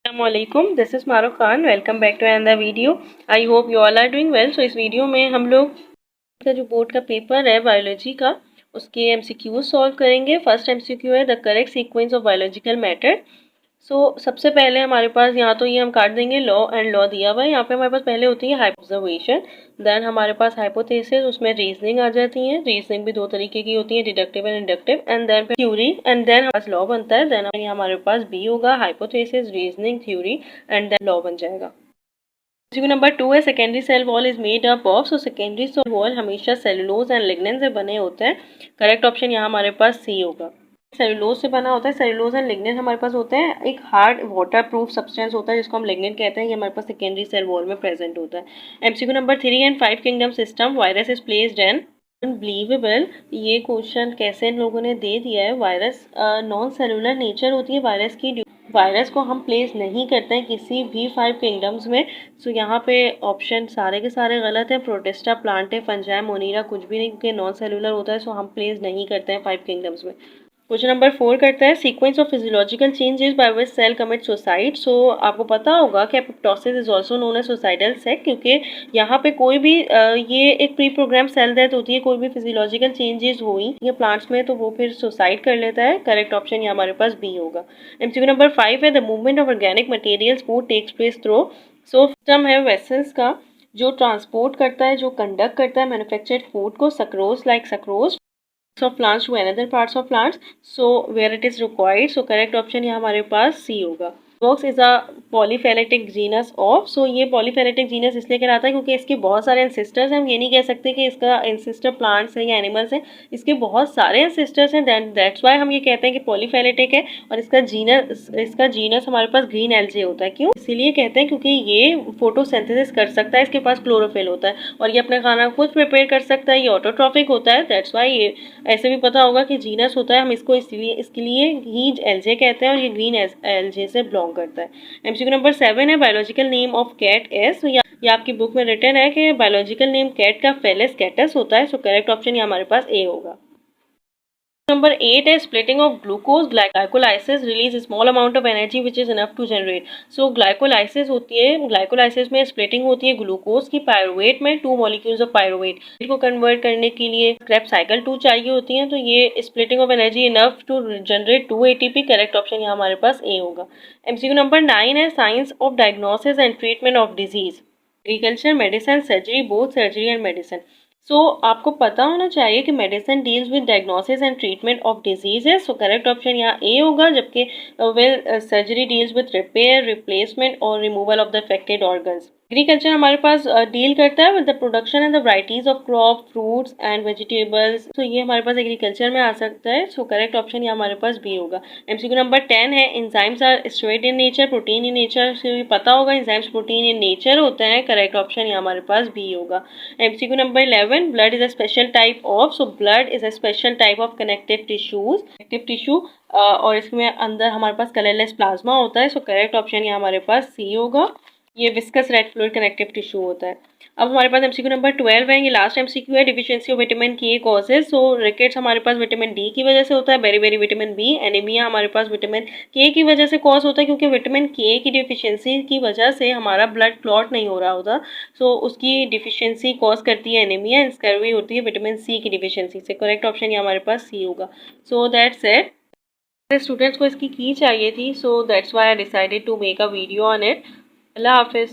Assalamualaikum, this is Maruf Khan. Welcome back to another video. I hope you all are doing well. So इस video में हम लोग का जो board का पेपर है बायोलॉजी का उसके एमसीक्यू सॉल्व करेंगे। फर्स्ट एमसीक्यू है the correct sequence of biological matter. सबसे पहले हमारे पास यहाँ तो ये हम काट देंगे लॉ एंड लॉ दिया हुआ है। यहाँ पे हमारे पास पहले होती है ऑब्जर्वेशन, देन हमारे पास हाइपोथेसिस, उसमें रीजनिंग आ जाती है। रीजनिंग भी दो तरीके की होती है, deductive and inductive, and then theory, and then हमारे पास लॉ बनता है। देन हमारे पास बी होगा hypothesis, reasoning, theory and then law बन जाएगा। नंबर 2 है secondary cell wall is made up of. Secondary cell wall हमेशा सेलुलोज एंड लिग्निन से बने होते हैं। करेक्ट ऑप्शन यहाँ हमारे पास सी होगा। सेलुलोज से बना होता है। सेलुलोज एंड लिग्निन हमारे पास होते हैं। एक हार्ड वाटर प्रूफ सब्सटेंस होता है जिसको हम लिग्निन कहते हैं, ये हमारे पास सेकेंडरी सेल वॉल में प्रेजेंट होता है। MCQ number 3 and 5 kingdom system virus is placed in unbelievable. ये क्वेश्चन कैसे इन लोगों ने दे दिया है। वायरस नॉन सेलुलर नेचर होती है वायरस की। वायरस को हम प्लेस नहीं करते हैं किसी भी 5 किंगडम्स में। यहाँ पे ऑप्शन सारे के सारे गलत हैं। प्रोटिस्टा, प्लांटे, फंजाई, मोनीरा कुछ भी नहीं, क्योंकि नॉन सेलुलर होता है। हम प्लेस नहीं करते हैं 5 किंगडम्स में। क्वेश्चन नंबर 4 करता है sequence of physiological changes by which cell commit suicide. आपको पता होगा कि apoptosis is also known as suicidal sac, क्योंकि यहाँ पे कोई भी ये एक प्री प्रोग्राम सेल डेथ होती है। कोई भी फिजियोलॉजिकल चेंजेस हुई ये प्लांट्स में तो वो फिर सुसाइड कर लेता है। करेक्ट ऑप्शन यहाँ हमारे पास बी होगा। एमसीक्यू नंबर 5 है the movement of organic materials food takes place through. System है वेसल्स का जो ट्रांसपोर्ट करता है, जो कंडक्ट करता है मैन्युफैक्चर्ड फूड को, sucrose like sucrose of plants to another parts of plants, so where it is required. Correct option यहाँ हमारे पास सी होगा। Vox is a polyphyletic genus of। ये polyphyletic genus इसलिए कहलाता है क्योंकि इसके बहुत सारे ancestors हैं। हम ये नहीं कह सकते कि इसका ancestor plants हैं या animals हैं, इसके बहुत सारे ancestors हैं। That's why हम ये कहते हैं कि polyphyletic है। और इसका जीनस हमारे पास ग्रीन एल्जे होता है। क्यों? इसीलिए कहते हैं क्योंकि ये फोटोसिंथेसिस कर सकता है, इसके पास क्लोरोफिल होता है और ये अपना खाना खुद प्रिपेयर कर सकता है। ये ऑटोट्रॉफिक होता है। दैट्स वाई ये ऐसे भी पता होगा कि जीनस होता है, हम इसको इसके लिए ही एल्जे कहते हैं और ये ग्रीन एल्जे से बिलोंग करता है। एमसीक्यू नंबर 7 है biological name of cats. ये आपकी बुक में रिटन है कि बायोलॉजिकल नेम कैट का फेलिस कैटस होता है। करेक्ट ऑप्शन ये हमारे पास ए होगा। नंबर 8 है splitting of glucose glycolysis release small amount of energy which is enough to generate. Glycolysis होती है, ग्लाइकोलाइसिस में स्प्लिटिंग होती है ग्लूकोज की पायरुवेट में। 2 मॉलिक्यूल्स ऑफ पायरुवेट को कन्वर्ट करने के लिए क्रेब्स साइकिल 2 चाहिए होती है। तो ये splitting of energy enough to generate 2 ATP। Correct option यहाँ हमारे पास ए होगा। एमसीक्यू नंबर 9 है science of diagnosis and treatment of disease. Agriculture, medicine, surgery, both surgery and medicine. आपको पता होना चाहिए कि medicine deals with diagnosis and treatment of diseases. Correct option यहाँ ए होगा। जबकि surgery deals with repair, replacement और removal of the affected organs. Agriculture हमारे पास डील करता है with the production and the varieties of crop, fruits and vegetables. ये हमारे पास agriculture में आ सकता है। करेक्ट ऑप्शन यहाँ हमारे पास बी होगा। एमसीक्यू नंबर 10 है enzymes are stored in nature, protein in nature. से पता होगा एंजाइम्स प्रोटीन इन नेचर होते हैं। करेक्ट ऑप्शन यहाँ हमारे पास बी होगा। MCQ number 11 blood is a special type of. Blood is a special type of connective tissues, connective tissue, और इसमें अंदर हमारे पास कलरलेस प्लाज्मा होता है। करेक्ट ऑप्शन यहाँ हमारे पास सी होगा। ये viscous red fluid connective tissue होता है। अब हमारे पास एमसीक्यू नंबर 12 है, ये लास्ट एमसीक्यू है। डिफिशियंसी ऑफ विटामिन के कॉजेज। रिकेट्स हमारे पास विटामिन डी की वजह से होता है। Berry vitamin B. एनीमिया हमारे पास विटामिन के की वजह से कॉज होता है, क्योंकि विटामिन के की डिफिशियंसी की वजह से हमारा ब्लड क्लॉट नहीं हो रहा होता। उसकी डिफिशियंसी कॉज करती है एनीमिया। स्कर्वी होती है विटामिन सी की डिफिशियंसी से। करेक्ट ऑप्शन ये हमारे पास सी होगा। That's it. स्टूडेंट्स को इसकी की चाहिए थी, that's why I decided to make a video on it. अल्लाह हाफिज़।